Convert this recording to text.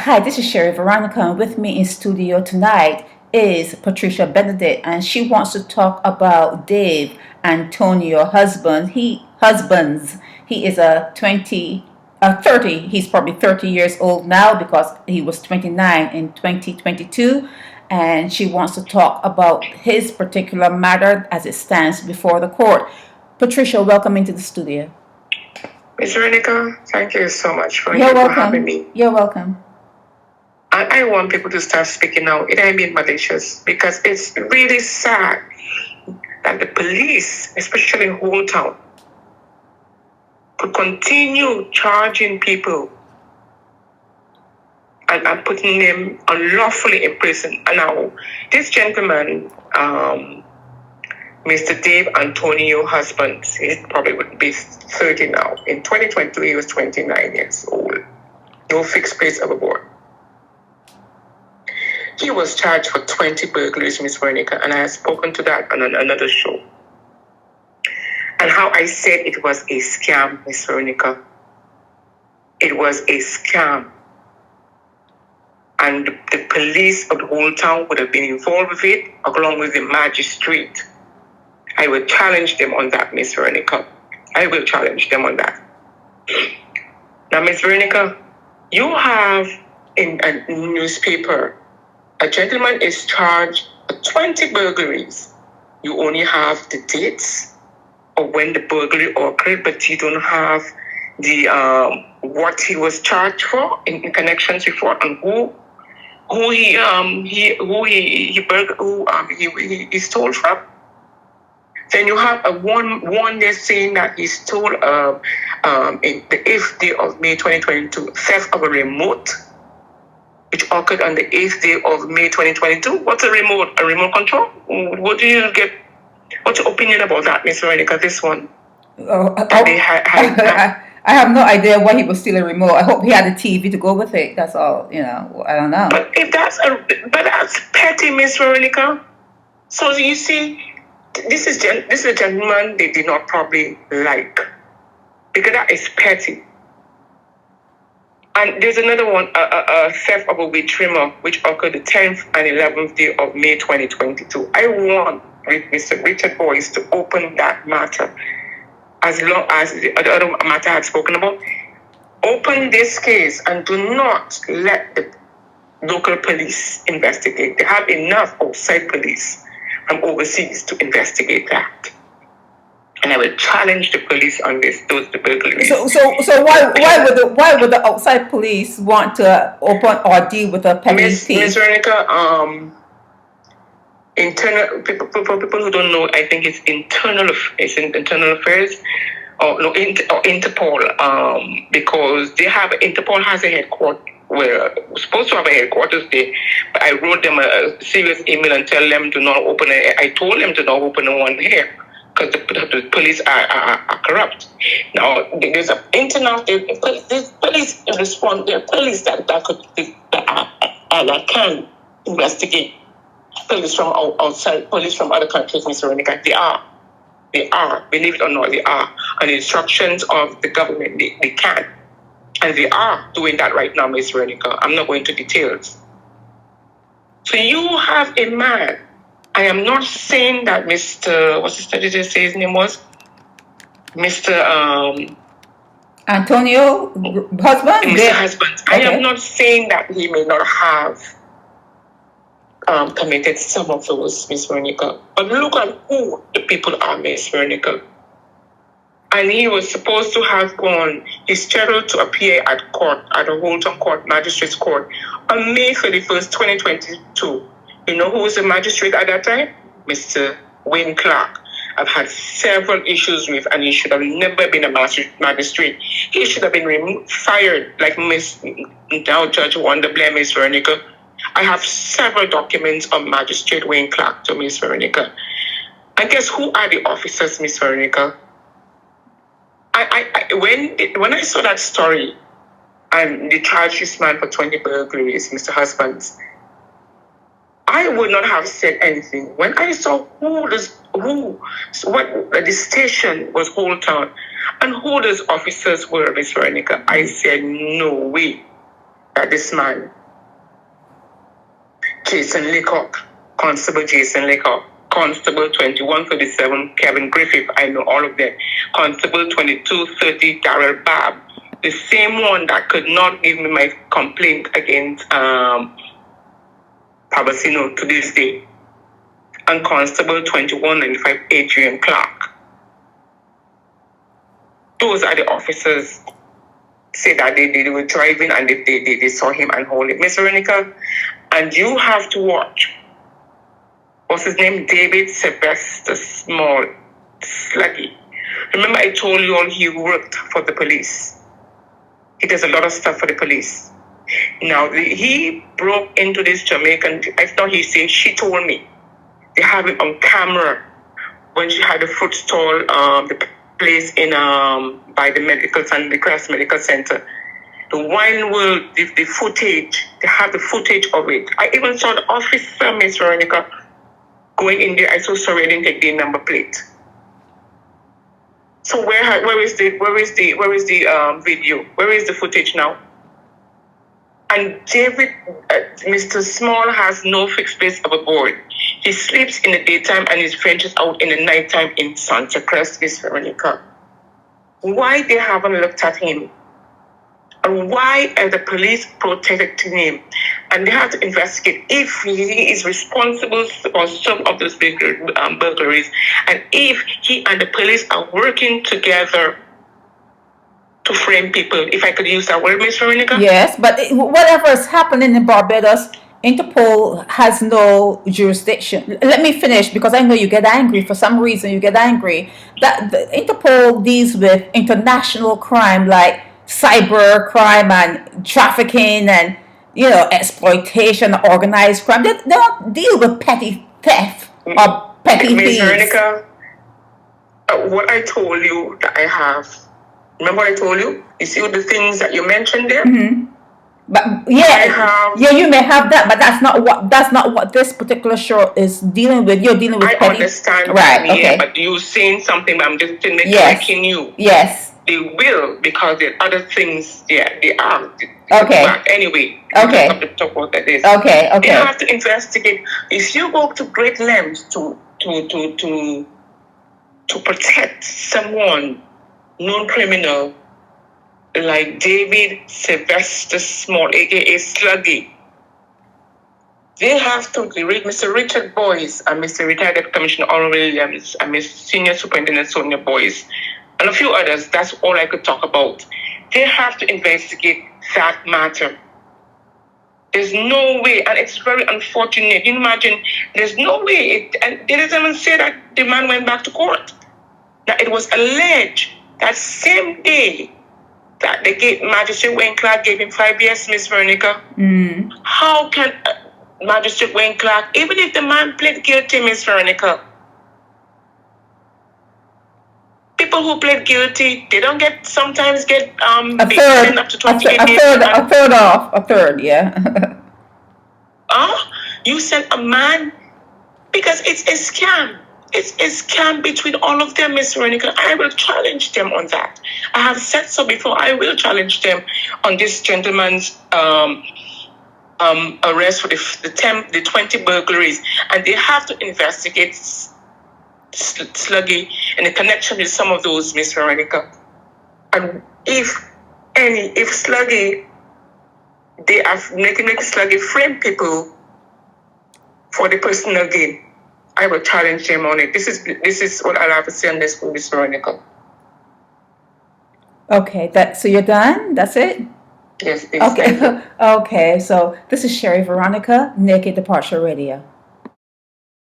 Hi, this is Sherry Veronica, and with me in studio tonight is Patricia Benedict, and she wants to talk about Dave Antonio husbands. He is a 30. He's probably 30 years old now because he was 29 in 2022, and she wants to talk about his particular matter as it stands before the court. Patricia, welcome into the studio. Ms. Veronica, thank you so much for having me. You're welcome. I want people to start speaking out. It ain't being malicious because it's really sad that the police, especially in Whole Town, could continue charging people and putting them unlawfully in prison. And now, this gentleman, Mr. Dave Antonio husband, he probably would be 30 now. In 2022, he was 29 years old. No fixed place overboard. He was charged for 20 burglaries, Miss Veronica, and I have spoken to that on another show. And how I said it was a scam, Miss Veronica. It was a scam. And the police of the whole town would have been involved with it, along with the magistrate. I will challenge them on that, Miss Veronica. I will challenge them on that. Now, Miss Veronica, you have in a newspaper, a gentleman is charged for 20 burglaries. You only have the dates of when the burglary occurred, but you don't have the what he was charged for in connections with what and who he stole from. Then you have a one day saying that he stole in the 8th day of May 2022 theft of a remote, which occurred on the 8th day of May 2022. What's a remote? A remote control? What do you get? What's your opinion about that, Miss Veronica? This one? I have no idea why he was stealing a remote. I hope he had a TV to go with it. That's all. I don't know. But that's petty, Miss Veronica. So you see, this is a gentleman they did not probably like because that is petty. And there's another one, a theft of a weed trimmer, which occurred the 10th and 11th day of May 2022. I want Mr. Richard Boyce to open that matter as long as the other matter I had spoken about. Open this case and do not let the local police investigate. They have enough outside police from overseas to investigate that. And I will challenge the police on the burglaries. So why would the outside police want to open or deal with a petty thief? Ms. Veronica, internal people who don't know, I think it's internal affairs or Interpol, because Interpol has a headquarters. We're supposed to have a headquarters there, but I wrote them a serious email and tell them to not open it. I told them to not open the one here because the police are corrupt. Now there's an international police respond. There are police that can investigate. Police from outside, police from other countries, Mr. Veronica, they are, believe it or not, they are. On the instructions of the government, they can. And they are doing that right now, Ms. Veronica. I'm not going to details. So you have a man. I am not saying that Mr. Did you say his name was? Mr. Antonio husband? Mr. Husband. Okay. I am not saying that he may not have committed some of those, Miss Veronica. But look at who the people are, Miss Veronica. And he was supposed to have gone, he's scheduled to appear at court, at the Holton Court, Magistrates Court, on May 31st, 2022. You know who was the magistrate at that time? Mr. Wayne Clark. I've had several issues with, and he should have never been a magistrate. He should have been fired, like now Judge Wonderblame, Miss Veronica. I have several documents of Magistrate Wayne Clark to Miss Veronica. And guess who are the officers, Miss Veronica? When I saw that story and they charged this man for 20 burglaries, Mr. Husbands, I would not have said anything. When I saw what the station was Whole Town and who those officers were, Miss Veronica, I said, no way. that this man, Jason Leacock, Constable Jason Leacock, Constable 2137, Kevin Griffith, I know all of them, Constable 2230, Darrell Babb, the same one that could not give me my complaint against Pabasino to this day, and Constable 2195, Adrian Clark. Those are the officers say that they were driving and they saw him and hold him. Miss Veronica, and you have to watch. What's his name? David Sylvester Small Sluggy. Remember I told you all he worked for the police. He does a lot of stuff for the police. Now, he broke into this Jamaican, I thought he said, she told me. They have it on camera when she had a food stall, the place in by the medical center, the Crest Medical Center. The wine world, the footage, they have the footage of it. I even saw the officer, Miss Veronica, going in there. I'm so sorry I didn't take the number plate. So where is the video? Where is the footage now? And David, Mr. Small has no fixed place of a board. He sleeps in the daytime and his ventures out in the nighttime in Santa Cruz, Miss Veronica. Why they haven't looked at him? And why are the police protecting him? And they have to investigate if he is responsible for some of those burglaries, and if he and the police are working together to frame people, if I could use that word, Miss Veronica? Yes, but whatever is happening in Barbados, Interpol has no jurisdiction. Let me finish, because I know you get angry. For some reason, you get angry. That the Interpol deals with international crime like cyber crime and trafficking and, you know, exploitation, organized crime. They don't deal with petty theft or petty Miss thieves. Veronica, what I told you that I have. Remember I told you? You see the things that you mentioned there? Mm-hmm. But you may have that, but that's not what this particular show is dealing with. You're dealing with I petty. understand Right, that, okay. But you're saying something, but I'm just Yes. correcting you. Yes. They will, because there are other things, they are. Okay. But anyway, Okay. have to talk about that. Okay. They have to investigate. If you go to great lengths to protect someone, known criminal, like David Sylvester Small, aka Sluggy, they have to Mr. Richard Boyce and Mr. Retired Commissioner Oral Williams and Miss Senior Superintendent Sonia Boyce and a few others. That's all I could talk about. They have to investigate that matter. There's no way, and it's very unfortunate. You imagine, there's no way, and they didn't even say that the man went back to court. Now, it was alleged that same day that they gave Magistrate Wayne Clark gave him 5 years, Miss Veronica. How can Magistrate Wayne Clark, even if the man pled guilty, Miss Veronica, people who plead guilty, they don't sometimes get a third, up to 28 a days. a third, yeah. You send a man, because it's a scam. It's a scam between all of them, Miss Veronica. I will challenge them on that. I have said so before. I will challenge them on this gentleman's arrest for the 20 burglaries, and they have to investigate Sluggy in a connection with some of those, Miss Veronica. And if Sluggy, they are making Sluggy frame people for the personal gain, I will challenge them on it. This is what I have to say on this, Miss Veronica. Okay, so you're done? That's it? Yes, please. Okay. Okay, so this is Sherry Veronica, Naked Departure Radio.